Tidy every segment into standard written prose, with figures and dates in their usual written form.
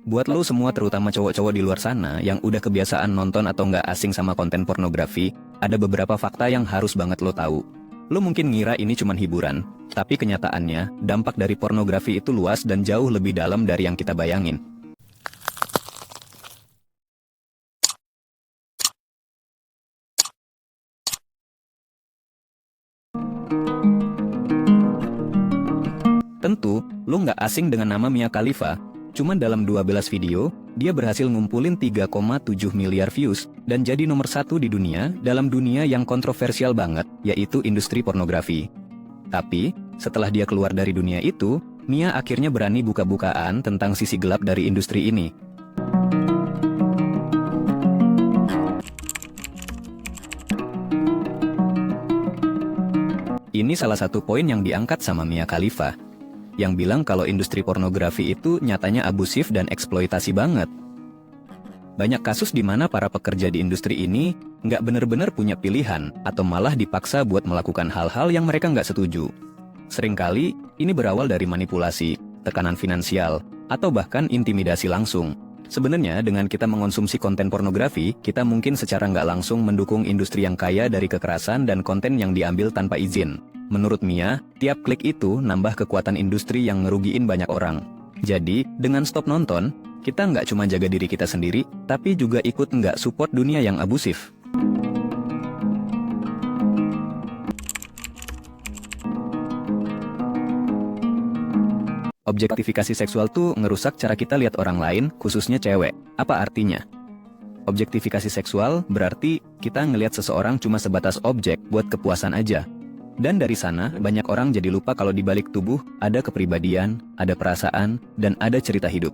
Buat lo semua terutama cowok-cowok di luar sana yang udah kebiasaan nonton atau nggak asing sama konten pornografi, ada beberapa fakta yang harus banget lo tahu. Lo mungkin ngira ini cuma hiburan, tapi kenyataannya, dampak dari pornografi itu luas dan jauh lebih dalam dari yang kita bayangin. Tentu, lo nggak asing dengan nama Mia Khalifa. Cuman dalam 12 video, dia berhasil ngumpulin 3,7 miliar views dan jadi nomor 1 di dunia dalam dunia yang kontroversial banget, yaitu industri pornografi. Tapi, setelah dia keluar dari dunia itu, Mia akhirnya berani buka-bukaan tentang sisi gelap dari industri ini. Ini salah satu poin yang diangkat sama Mia Khalifa, yang bilang kalau industri pornografi itu nyatanya abusif dan eksploitasi banget. Banyak kasus di mana para pekerja di industri ini nggak bener-bener punya pilihan atau malah dipaksa buat melakukan hal-hal yang mereka nggak setuju. Seringkali, ini berawal dari manipulasi, tekanan finansial, atau bahkan intimidasi langsung. Sebenarnya dengan kita mengonsumsi konten pornografi, kita mungkin secara nggak langsung mendukung industri yang kaya dari kekerasan dan konten yang diambil tanpa izin. Menurut Mia, tiap klik itu nambah kekuatan industri yang ngerugiin banyak orang. Jadi, dengan stop nonton, kita nggak cuma jaga diri kita sendiri, tapi juga ikut nggak support dunia yang abusif. Objektifikasi seksual tuh ngerusak cara kita lihat orang lain, khususnya cewek. Apa artinya? Objektifikasi seksual berarti kita ngelihat seseorang cuma sebatas objek buat kepuasan aja. Dan dari sana, banyak orang jadi lupa kalau di balik tubuh ada kepribadian, ada perasaan, dan ada cerita hidup.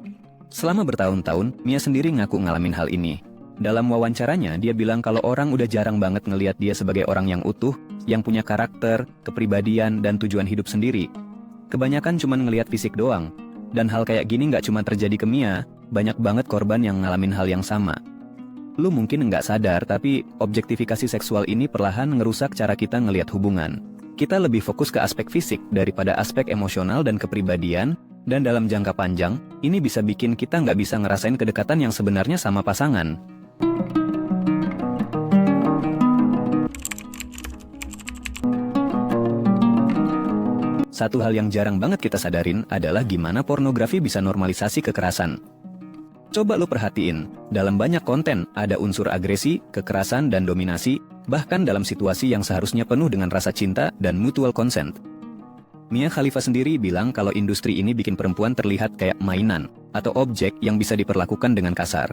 Selama bertahun-tahun, Mia sendiri ngaku ngalamin hal ini. Dalam wawancaranya, dia bilang kalau orang udah jarang banget ngelihat dia sebagai orang yang utuh, yang punya karakter, kepribadian, dan tujuan hidup sendiri. Kebanyakan cuma ngelihat fisik doang. Dan hal kayak gini nggak cuma terjadi ke Mia, banyak banget korban yang ngalamin hal yang sama. Lu mungkin nggak sadar, tapi objektifikasi seksual ini perlahan ngerusak cara kita ngelihat hubungan. Kita lebih fokus ke aspek fisik daripada aspek emosional dan kepribadian, dan dalam jangka panjang, ini bisa bikin kita nggak bisa ngerasain kedekatan yang sebenarnya sama pasangan. Satu hal yang jarang banget kita sadarin adalah gimana pornografi bisa normalisasi kekerasan. Coba lu perhatiin, dalam banyak konten ada unsur agresi, kekerasan, dan dominasi, bahkan dalam situasi yang seharusnya penuh dengan rasa cinta dan mutual consent. Mia Khalifa sendiri bilang kalau industri ini bikin perempuan terlihat kayak mainan, atau objek yang bisa diperlakukan dengan kasar.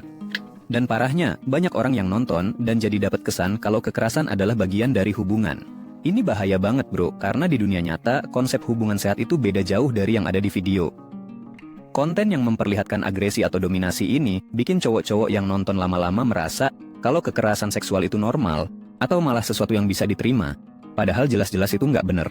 Dan parahnya, banyak orang yang nonton dan jadi dapat kesan kalau kekerasan adalah bagian dari hubungan. Ini bahaya banget bro, karena di dunia nyata, konsep hubungan sehat itu beda jauh dari yang ada di video. Konten yang memperlihatkan agresi atau dominasi ini bikin cowok-cowok yang nonton lama-lama merasa kalau kekerasan seksual itu normal, atau malah sesuatu yang bisa diterima. Padahal jelas-jelas itu nggak bener.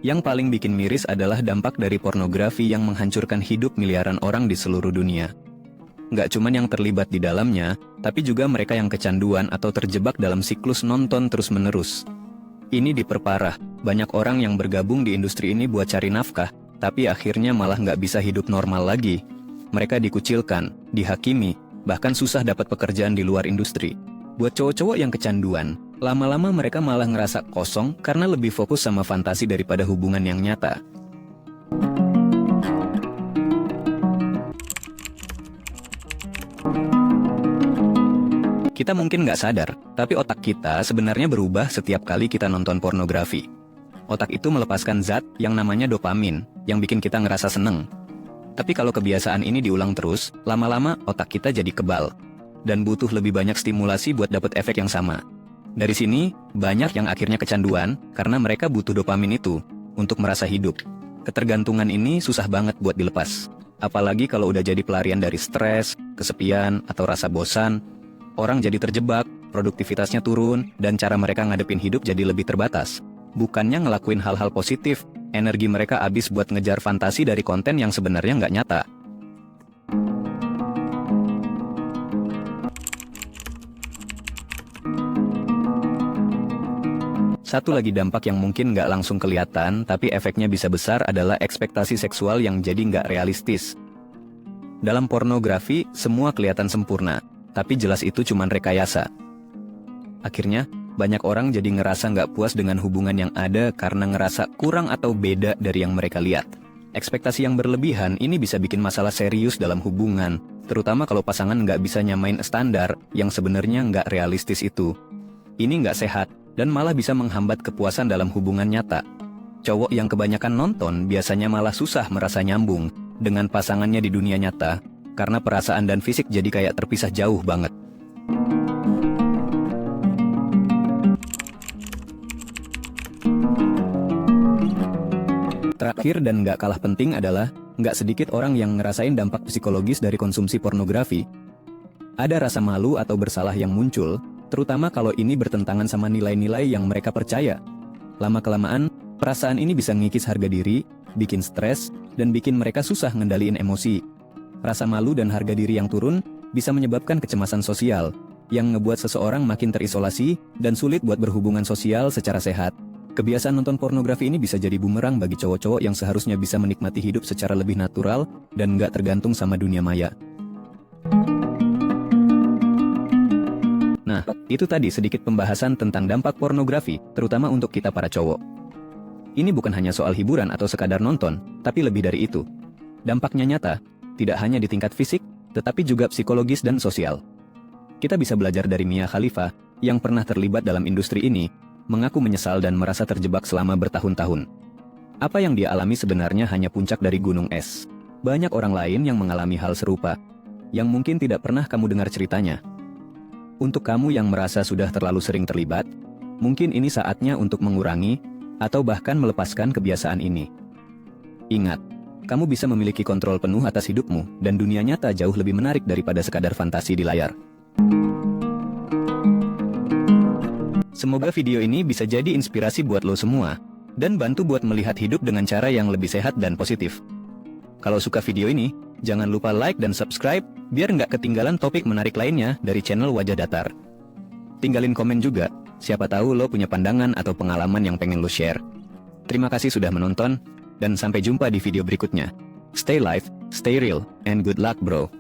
Yang paling bikin miris adalah dampak dari pornografi yang menghancurkan hidup miliaran orang di seluruh dunia. Nggak cuman yang terlibat di dalamnya, tapi juga mereka yang kecanduan atau terjebak dalam siklus nonton terus-menerus. Ini diperparah, banyak orang yang bergabung di industri ini buat cari nafkah, tapi akhirnya malah nggak bisa hidup normal lagi. Mereka dikucilkan, dihakimi, bahkan susah dapat pekerjaan di luar industri. Buat cowok-cowok yang kecanduan, lama-lama mereka malah ngerasa kosong karena lebih fokus sama fantasi daripada hubungan yang nyata. Kita mungkin nggak sadar, tapi otak kita sebenarnya berubah setiap kali kita nonton pornografi. Otak itu melepaskan zat yang namanya dopamin, yang bikin kita ngerasa seneng. Tapi kalau kebiasaan ini diulang terus, lama-lama otak kita jadi kebal. Dan butuh lebih banyak stimulasi buat dapat efek yang sama. Dari sini, banyak yang akhirnya kecanduan karena mereka butuh dopamin itu untuk merasa hidup. Ketergantungan ini susah banget buat dilepas. Apalagi kalau udah jadi pelarian dari stres, kesepian, atau rasa bosan. Orang jadi terjebak, produktivitasnya turun, dan cara mereka ngadepin hidup jadi lebih terbatas. Bukannya ngelakuin hal-hal positif, energi mereka habis buat ngejar fantasi dari konten yang sebenarnya nggak nyata. Satu lagi dampak yang mungkin nggak langsung kelihatan, tapi efeknya bisa besar adalah ekspektasi seksual yang jadi nggak realistis. Dalam pornografi, semua kelihatan sempurna, tapi jelas itu cuma rekayasa. Akhirnya, banyak orang jadi ngerasa nggak puas dengan hubungan yang ada karena ngerasa kurang atau beda dari yang mereka lihat. Ekspektasi yang berlebihan ini bisa bikin masalah serius dalam hubungan, terutama kalau pasangan nggak bisa nyamain standar yang sebenarnya nggak realistis itu. Ini nggak sehat, dan malah bisa menghambat kepuasan dalam hubungan nyata. Cowok yang kebanyakan nonton biasanya malah susah merasa nyambung dengan pasangannya di dunia nyata, karena perasaan dan fisik jadi kayak terpisah jauh banget. Terakhir dan nggak kalah penting adalah, nggak sedikit orang yang ngerasain dampak psikologis dari konsumsi pornografi. Ada rasa malu atau bersalah yang muncul, terutama kalau ini bertentangan sama nilai-nilai yang mereka percaya. Lama-kelamaan, perasaan ini bisa ngikis harga diri, bikin stres, dan bikin mereka susah ngendaliin emosi. Rasa malu dan harga diri yang turun bisa menyebabkan kecemasan sosial, yang ngebuat seseorang makin terisolasi dan sulit buat berhubungan sosial secara sehat. Kebiasaan nonton pornografi ini bisa jadi bumerang bagi cowok-cowok yang seharusnya bisa menikmati hidup secara lebih natural dan nggak tergantung sama dunia maya. Nah, itu tadi sedikit pembahasan tentang dampak pornografi, terutama untuk kita para cowok. Ini bukan hanya soal hiburan atau sekadar nonton, tapi lebih dari itu. Dampaknya nyata, tidak hanya di tingkat fisik, tetapi juga psikologis dan sosial. Kita bisa belajar dari Mia Khalifa, yang pernah terlibat dalam industri ini, mengaku menyesal dan merasa terjebak selama bertahun-tahun. Apa yang dia alami sebenarnya hanya puncak dari gunung es. Banyak orang lain yang mengalami hal serupa, yang mungkin tidak pernah kamu dengar ceritanya. Untuk kamu yang merasa sudah terlalu sering terlibat, mungkin ini saatnya untuk mengurangi, atau bahkan melepaskan kebiasaan ini. Ingat, kamu bisa memiliki kontrol penuh atas hidupmu, dan dunia nyata jauh lebih menarik daripada sekadar fantasi di layar. Semoga video ini bisa jadi inspirasi buat lo semua, dan bantu buat melihat hidup dengan cara yang lebih sehat dan positif. Kalau suka video ini, jangan lupa like dan subscribe, biar nggak ketinggalan topik menarik lainnya dari channel Wajah Datar. Tinggalin komen juga, siapa tahu lo punya pandangan atau pengalaman yang pengen lo share. Terima kasih sudah menonton, dan sampai jumpa di video berikutnya. Stay live, stay real, and good luck bro.